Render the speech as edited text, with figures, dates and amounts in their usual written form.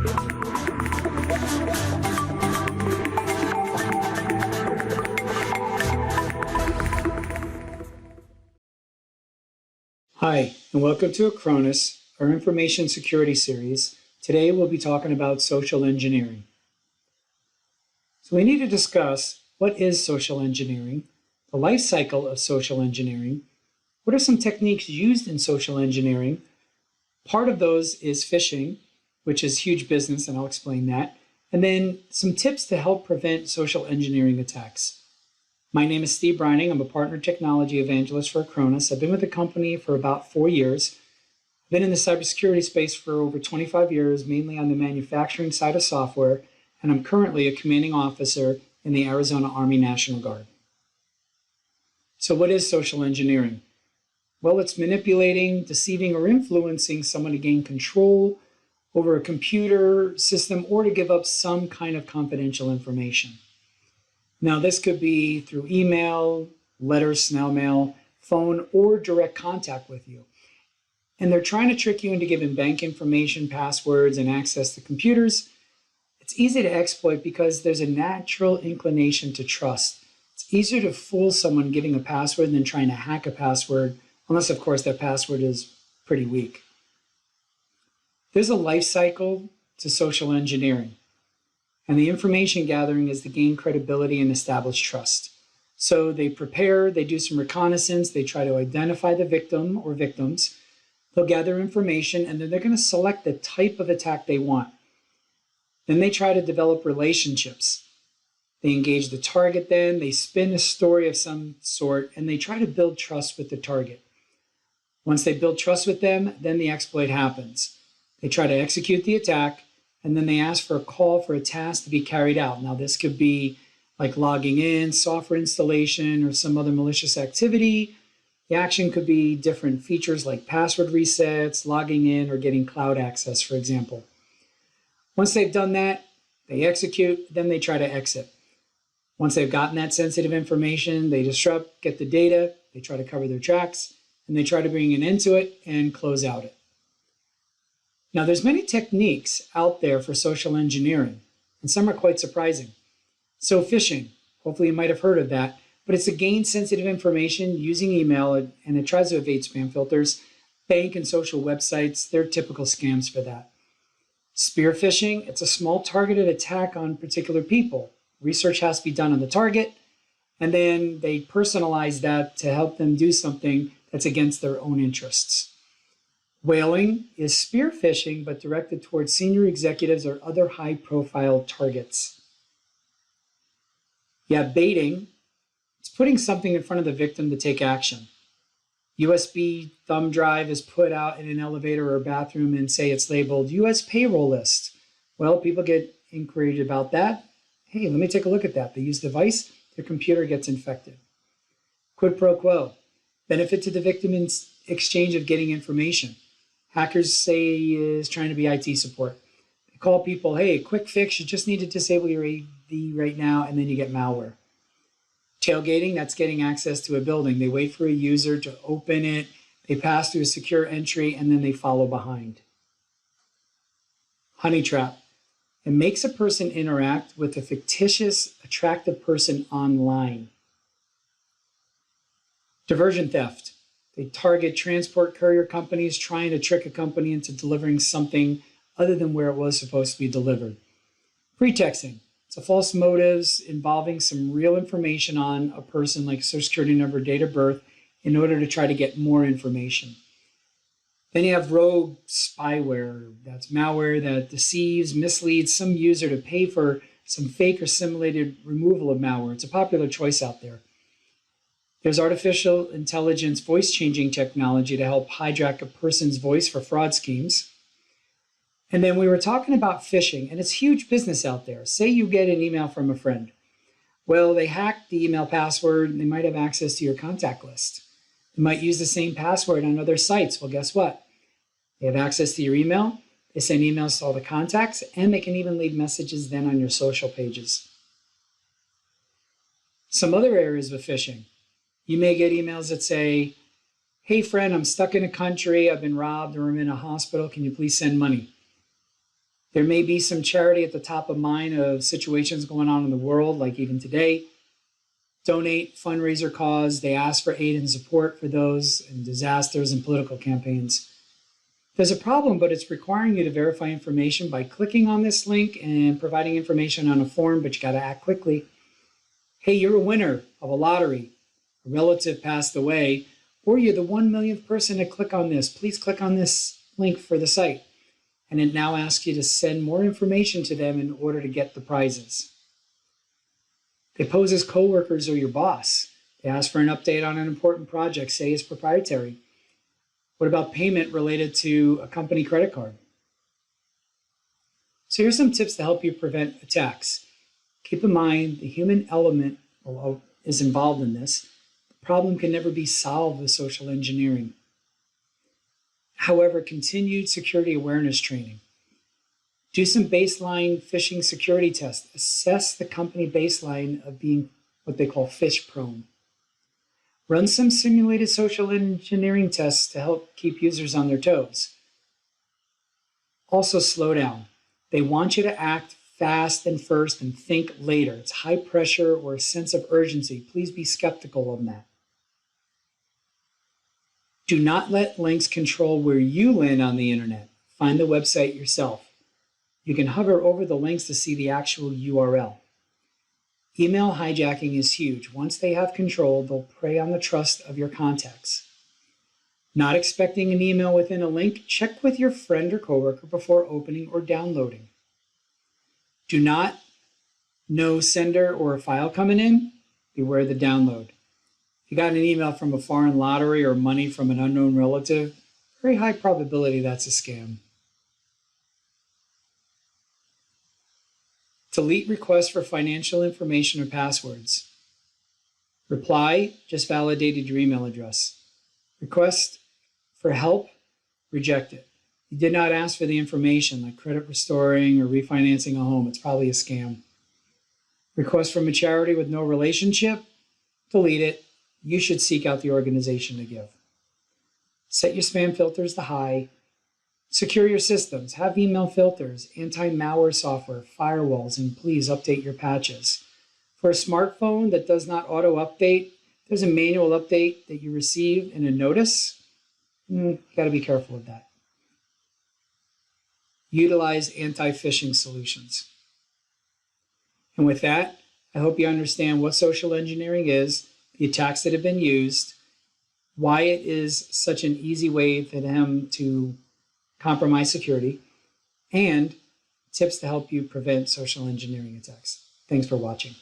Hi, and welcome to Acronis, our information security series. Today we'll be talking about social engineering. So we need to discuss what is social engineering, the life cycle of social engineering, what are some techniques used in social engineering. Part of those is phishing, which is huge business, and I'll explain that, and then some tips to help prevent social engineering attacks. My name is Steve Brining. I'm a partner technology evangelist for Acronis. I've been with the company for about 4 years. I've been in the cybersecurity space for over 25 years, mainly on the manufacturing side of software, and I'm currently a commanding officer in the Arizona Army National Guard. So what is social engineering? Well, it's manipulating, deceiving, or influencing someone to gain control over a computer system or to give up some kind of confidential information. Now, this could be through email, letters, snail mail, phone, or direct contact with you. And they're trying to trick you into giving bank information, passwords, and access to computers. It's easy to exploit because there's a natural inclination to trust. It's easier to fool someone giving a password than trying to hack a password, unless, of course, that password is pretty weak. There's a life cycle to social engineering. And the information gathering is to gain credibility and establish trust. So they prepare, they do some reconnaissance, they try to identify the victim or victims, they'll gather information, and then they're going to select the type of attack they want. Then they try to develop relationships. They engage the target then, they spin a story of some sort, and they try to build trust with the target. Once they build trust with them, then the exploit happens. They try to execute the attack, and then they ask for a call for a task to be carried out. Now, this could be like logging in, software installation, or some other malicious activity. The action could be different features like password resets, logging in, or getting cloud access, for example. Once they've done that, they execute, then they try to exit. Once they've gotten that sensitive information, they disrupt, get the data, they try to cover their tracks, and they try to bring an end to it and close out it. Now, there's many techniques out there for social engineering, and some are quite surprising. So phishing, hopefully you might have heard of that, but it's to gain sensitive information using email, and it tries to evade spam filters. Bank and social websites, they're typical scams for that. Spear phishing, it's a small targeted attack on particular people. Research has to be done on the target, and then they personalize that to help them do something that's against their own interests. Whaling is spear phishing, but directed towards senior executives or other high-profile targets. You have baiting. It's putting something in front of the victim to take action. USB thumb drive is put out in an elevator or a bathroom and say it's labeled US payroll list. Well, people get inquired about that. Hey, let me take a look at that. They use the device, their computer gets infected. Quid pro quo. Benefit to the victim in exchange of getting information. Hackers say is trying to be IT support. They call people, hey, quick fix, you just need to disable your AV right now, and then you get malware. Tailgating, that's getting access to a building. They wait for a user to open it, they pass through a secure entry, and then they follow behind. Honey trap. It makes a person interact with a fictitious, attractive person online. Diversion theft. They target transport courier companies trying to trick a company into delivering something other than where it was supposed to be delivered. Pretexting. It's a false motives involving some real information on a person like social security number, date of birth, in order to try to get more information. Then you have rogue spyware. That's malware that deceives, misleads some user to pay for some fake or simulated removal of malware. It's a popular choice out there. There's artificial intelligence voice changing technology to help hijack a person's voice for fraud schemes. And then we were talking about phishing, and it's huge business out there. Say you get an email from a friend. Well, they hack the email password, and they might have access to your contact list. They might use the same password on other sites. Well, guess what? They have access to your email. They send emails to all the contacts, and they can even leave messages then on your social pages. Some other areas with phishing. You may get emails that say, hey friend, I'm stuck in a country, I've been robbed, or I'm in a hospital, can you please send money? There may be some charity at the top of mind of situations going on in the world, like even today. Donate, fundraiser cause. They ask for aid and support for those in disasters and political campaigns. There's a problem, but it's requiring you to verify information by clicking on this link and providing information on a form, but you got to act quickly. Hey, you're a winner of a lottery. A relative passed away, or you're the 1 millionth person to click on this. Please click on this link for the site. And it now asks you to send more information to them in order to get the prizes. They pose as coworkers or your boss. They ask for an update on an important project, say it's proprietary. What about payment related to a company credit card? So here's some tips to help you prevent attacks. Keep in mind the human element is involved in this. The problem can never be solved with social engineering. However, continued security awareness training. Do some baseline phishing security tests. Assess the company baseline of being what they call phish prone. Run some simulated social engineering tests to help keep users on their toes. Also, slow down. They want you to act fast and first and think later. It's high pressure or a sense of urgency. Please be skeptical of that. Do not let links control where you land on the internet. Find the website yourself. You can hover over the links to see the actual URL. Email hijacking is huge. Once they have control, they'll prey on the trust of your contacts. Not expecting an email within a link, check with your friend or coworker before opening or downloading. Do not know sender or a file coming in, beware the download. If you got an email from a foreign lottery or money from an unknown relative, very high probability that's a scam. Delete requests for financial information or passwords. Reply, just validated your email address. Request for help, reject it. You did not ask for the information like credit restoring or refinancing a home. It's probably a scam. Request from a charity with no relationship, delete it. You should seek out the organization to give. Set your spam filters to high. Secure your systems. Have email filters, anti-malware software, firewalls, and please update your patches. For a smartphone that does not auto-update, there's a manual update that you receive in a notice. You got to be careful of that. Utilize anti-phishing solutions. And with that, I hope you understand what social engineering is, the attacks that have been used, why it is such an easy way for them to compromise security, and tips to help you prevent social engineering attacks. Thanks for watching.